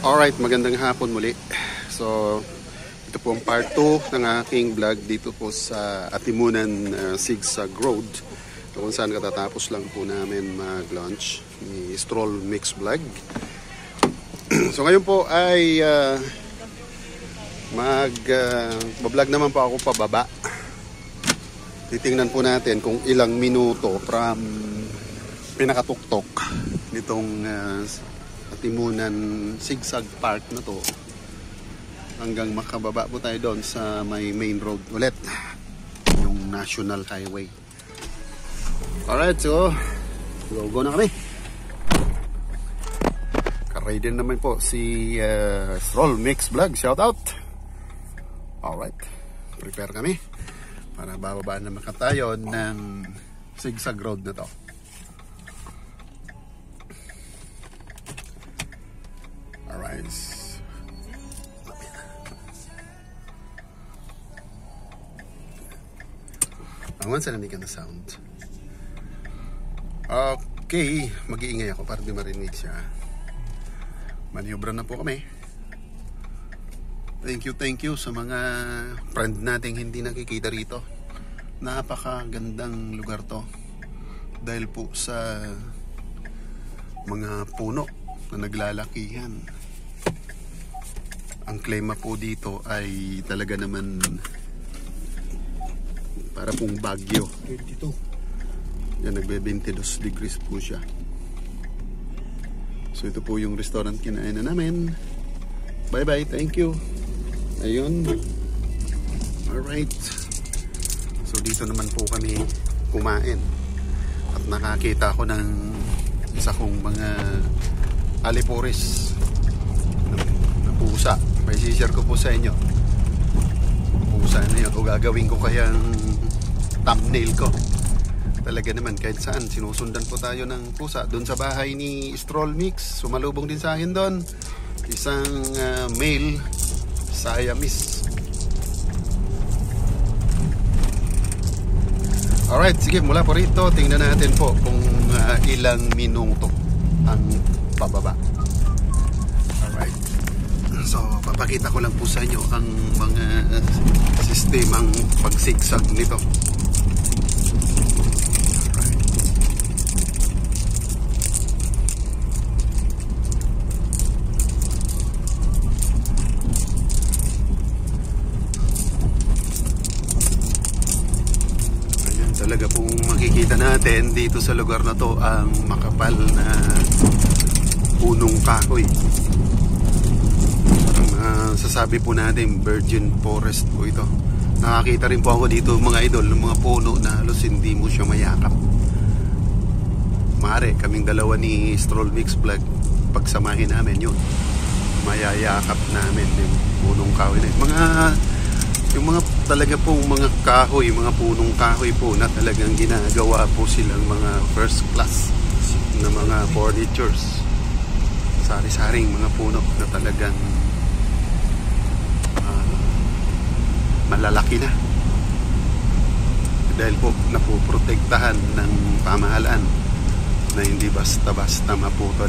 Alright, magandang hapon muli. So, ito po ang part 2 ng aking vlog dito po sa Atimunan Zigzag Road, kung saan katatapos lang po namin mag-launch ni Stroll Mix Vlog. So ngayon po ay mag-vlog naman po ako pababa. Titingnan po natin kung ilang minuto from pinakatuktok nitong Atimunan Zigzag Park na to hanggang makababa po tayo doon sa may main road ulit, yung National Highway. Alright, so go na kami. Karay din naman po si Stroll Mix Vlog, shout out. Alright, prepare kami para bababa naman tayo ng zigzag road na to. Alright. Once na ka na sound. Okay, mag-iingay ako para di marinig siya. Maniobra na po kami. Thank you sa mga friend nating hindi nakikita rito. Napakagandang lugar to dahil po sa mga puno na naglalakihan. Ang klima po dito ay talaga naman para pong Baguio. 22. Yan, nagbe-22 degrees po siya. So ito po yung restaurant kinain na namin. Bye bye, thank you. Ayun. Alright. So dito naman po kami kumain. At nakakita ko ng isa kong mga alipuris na pusa. May share ko po sa inyo. Pusa na yun. O gagawin ko kayang thumbnail ko. Talaga naman kahit saan sinusundan po tayo ng pusa. Doon sa bahay ni Stroll Mix, sumalubong din sa akin doon isang male Siamese. Alright, sige, mula po rito tingnan natin po kung ilang minuto ang pababa. Alright, so papakita ko lang po sa inyo ang mga sistemang pagsigsag nito. Talaga pong makikita natin dito sa lugar na to ang makapal na punong kahoy. Ang sasabi po natin virgin forest po ito. Nakakita rin po ako dito mga idol ng mga puno na halos hindi mo siya mayakap. Mare kaming dalawa ni Stroll Mix Vlog, pagsamahin namin yun, mayayakap namin yung punong kahoy na yung mga talaga pong mga kahoy, mga punong kahoy po na talagang ginagawa po silang mga first class na mga furnitures. Sari-saring mga puno na talagang malalaki na. Dahil po napoprotektahan ng pamahalaan na hindi basta-basta maputol.